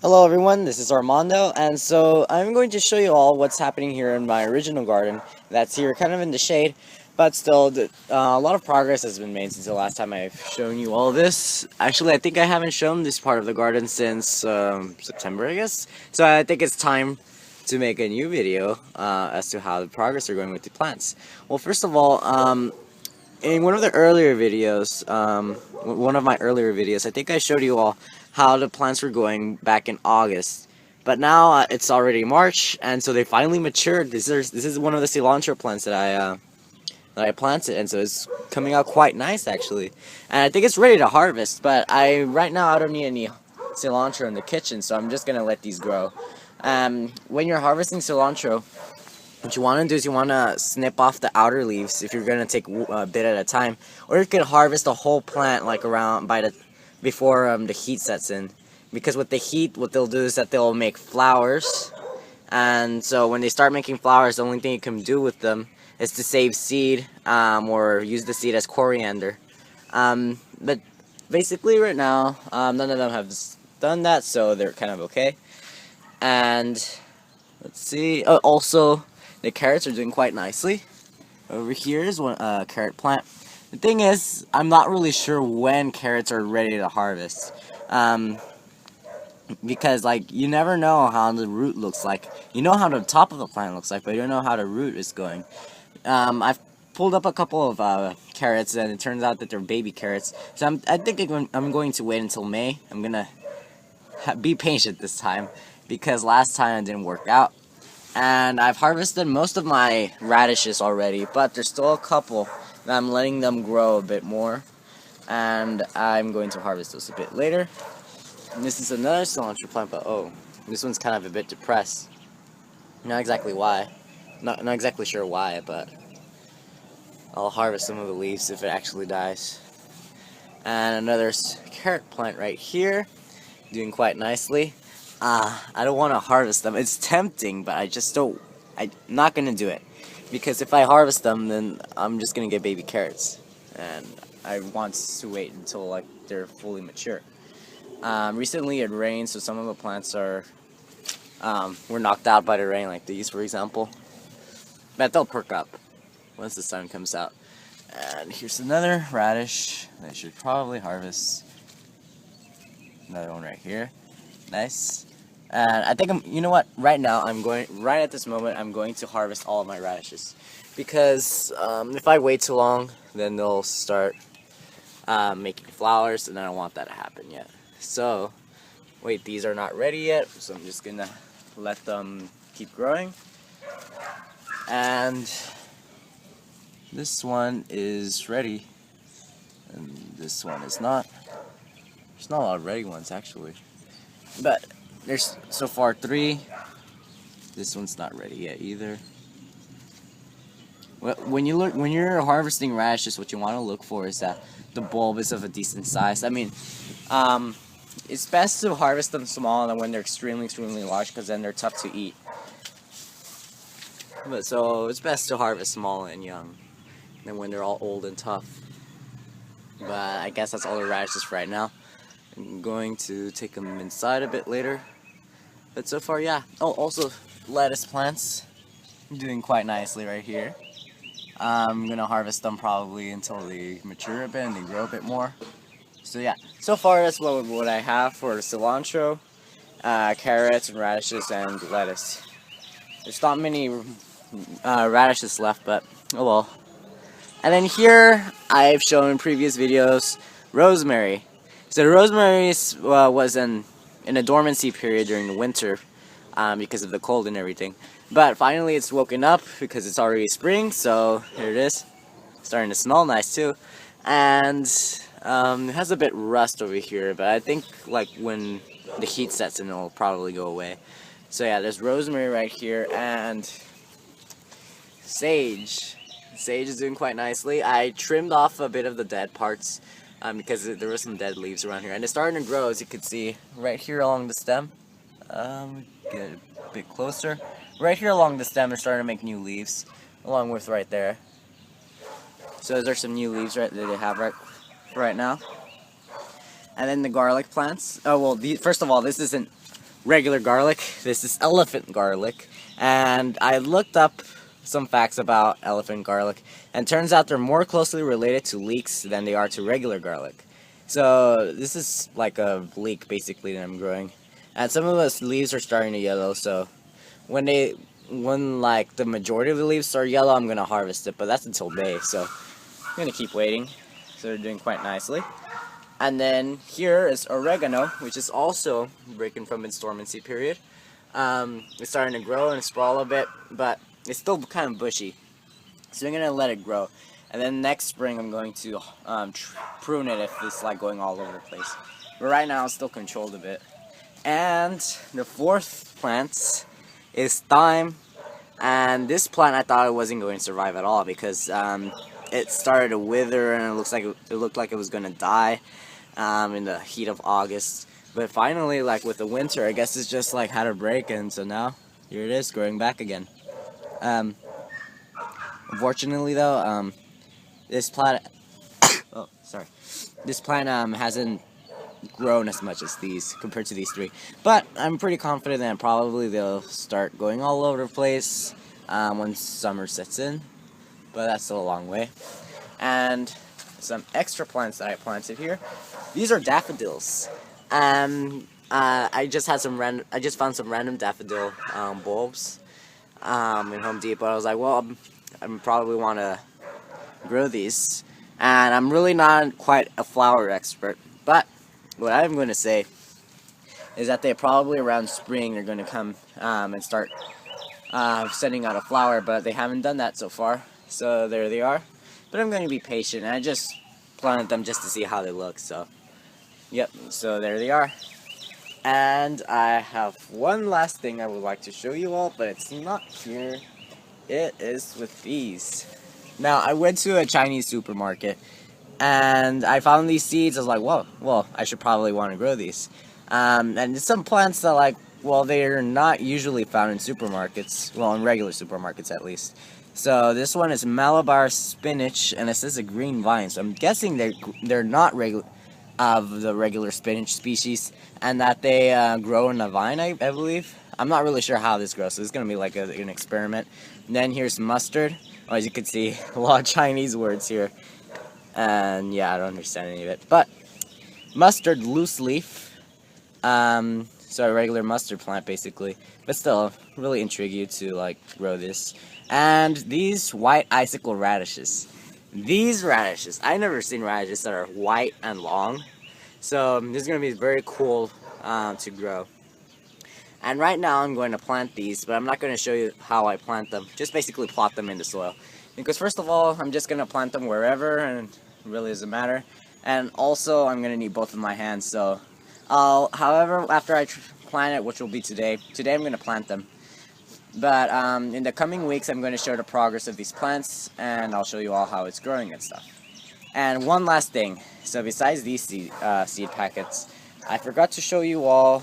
Hello everyone, this is Armando, and so I'm going to show you all what's happening here in my original garden that's here kind of in the shade, but still a lot of progress has been made since the last time I've shown you all this. Actually, I think I haven't shown this part of the garden since September, I guess, so I think it's time to make a new video as to how the progress are going with the plants. Well, first of all, in one of the earlier videos, one of my earlier videos, I think I showed you all how the plants were going back in August. But now it's already March, and so they finally matured. This is one of the cilantro plants that I planted, and so it's coming out quite nice actually. And I think it's ready to harvest. But right now I don't need any cilantro in the kitchen, so I'm just gonna let these grow. When you're harvesting cilantro, what you want to do is you want to snip off the outer leaves if you're going to take a bit at a time, or you can harvest the whole plant like around before the heat sets in, because with the heat what they'll do is that they'll make flowers, and so when they start making flowers, the only thing you can do with them is to save seed, or use the seed as coriander. But basically right now none of them have done that, so they're kind of okay. And let's see, also the carrots are doing quite nicely. Over here is one carrot plant. The thing is, I'm not really sure when carrots are ready to harvest. Because like you never know how the root looks like. You know how the top of the plant looks like, but you don't know how the root is going. I've pulled up a couple of carrots, and it turns out that they're baby carrots. So I think I'm going to wait until May. I'm gonna be patient this time, because last time it didn't work out. And I've harvested most of my radishes already, but there's still a couple that I'm letting them grow a bit more, and I'm going to harvest those a bit later. And this is another cilantro plant, but oh, this one's kind of a bit depressed. Not exactly why. Not exactly sure why, but I'll harvest some of the leaves if it actually dies. And another carrot plant right here, doing quite nicely. I don't want to harvest them. It's tempting, but I'm not going to do it. Because if I harvest them, then I'm just going to get baby carrots. And I want to wait until like they're fully mature. Recently it rained, so some of the plants were knocked out by the rain, like these for example. But they'll perk up once the sun comes out. And here's another radish that I should probably harvest. Another one right here. Nice. And I think you know what, right at this moment, I'm going to harvest all of my radishes. Because if I wait too long, then they'll start making flowers, and I don't want that to happen yet. So, wait, these are not ready yet, so I'm just gonna let them keep growing. And this one is ready, and this one is not. There's not a lot of ready ones actually. But there's so far 3. This one's not ready yet either. Well, when you're harvesting radishes, what you want to look for is that the bulb is of a decent size. I mean, it's best to harvest them small than when they're extremely large, because then they're tough to eat. But so it's best to harvest small and young than when they're all old and tough. But I guess that's all the radishes for right now. I'm going to take them inside a bit later. But so far, yeah. Oh, also lettuce plants, doing quite nicely right here. I'm gonna harvest them probably until they mature a bit and they grow a bit more. So yeah, so far that's what I have for cilantro, carrots and radishes and lettuce. There's not many radishes left, but oh well. And then here I've shown in previous videos rosemary. So the rosemary was in a dormancy period during the winter because of the cold and everything. But finally it's woken up because it's already spring, so here it is. Starting to smell nice too. And it has a bit rust over here, but I think like when the heat sets in, it'll probably go away. So yeah, there's rosemary right here, and sage. Sage is doing quite nicely. I trimmed off a bit of the dead parts because there were some dead leaves around here, and it's starting to grow, as you can see right here along the stem. Get a bit closer. Right here along the stem, they're starting to make new leaves, along with right there. So there's some new leaves that they have right now. And then the garlic plants. Oh well, first of all, this isn't regular garlic. This is elephant garlic, and I looked up some facts about elephant garlic, and turns out they're more closely related to leeks than they are to regular garlic. So this is like a leek basically that I'm growing, and some of the leaves are starting to yellow. So when like the majority of the leaves start yellow, I'm gonna harvest it, but that's until May, so I'm gonna keep waiting. So they're doing quite nicely. And then here is oregano, which is also breaking from its dormancy period. It's starting to grow and sprawl a bit, but it's still kind of bushy. So I'm going to let it grow. And then next spring I'm going to prune it if it's like going all over the place. But right now it's still controlled a bit. And the fourth plant is thyme. And this plant I thought it wasn't going to survive at all because it started to wither and it looked like it was going to die in the heat of August. But finally, like with the winter, I guess it's just like had a break, and so now here it is growing back again. Unfortunately though, this plant this plant hasn't grown as much as these compared to these three, but I'm pretty confident that probably they'll start going all over the place when summer sets in, but that's still a long way. And some extra plants that I planted here, these are daffodils. I just found some random daffodil bulbs in Home Depot. I was like, well, I probably want to grow these, and I'm really not quite a flower expert, but what I'm going to say is that they probably around spring are going to come and start sending out a flower, but they haven't done that so far, so there they are. But I'm going to be patient, and I just planted them just to see how they look, so yep, so there they are. And I have one last thing I would like to show you all, but it's not here. It is with these. Now, I went to a Chinese supermarket, and I found these seeds. I was like, whoa, well, I should probably want to grow these. And some plants that, like, well, they're not usually found in supermarkets, well, in regular supermarkets at least. So this one is Malabar spinach, and it says a green vine, so I'm guessing they're not regular of the regular spinach species, and that they grow in a vine, I believe. I'm not really sure how this grows, so it's going to be like an experiment. And then here's mustard. Oh, as you can see, a lot of Chinese words here. And yeah, I don't understand any of it. But mustard loose leaf. So a regular mustard plant, basically. But still, really intrigue you to like grow this. And these white icicle radishes. These radishes, I've never seen radishes that are white and long, so this is going to be very cool to grow. And right now I'm going to plant these, but I'm not going to show you how I plant them, just basically plot them in the soil. Because first of all, I'm just going to plant them wherever, and it really doesn't matter. And also, I'm going to need both of my hands, so however, after I plant it, which will be today I'm going to plant them. But in the coming weeks, I'm going to show the progress of these plants, and I'll show you all how it's growing and stuff. And one last thing. So besides these seed packets, I forgot to show you all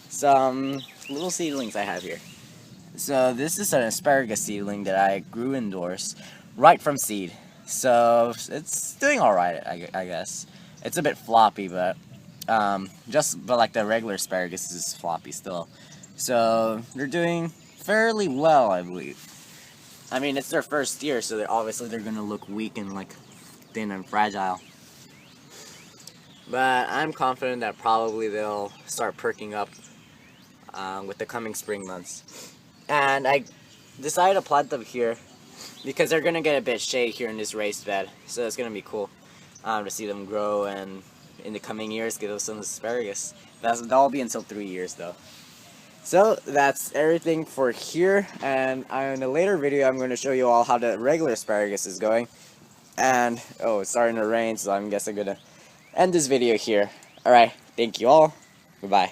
some little seedlings I have here. So this is an asparagus seedling that I grew indoors, right from seed. So it's doing all right, I guess. It's a bit floppy, but like the regular asparagus is floppy still. So they're doing fairly well, I believe. I mean, it's their first year, so they're gonna look weak and like thin and fragile. But I'm confident that probably they'll start perking up with the coming spring months. And I decided to plant them here because they're gonna get a bit shade here in this raised bed, so it's gonna be cool to see them grow, and in the coming years give us some asparagus. That'll be until 3 years though. So that's everything for here, and in a later video I'm going to show you all how the regular asparagus is going. And oh, it's starting to rain, so I guess I'm going to end this video here. Alright, thank you all. Goodbye.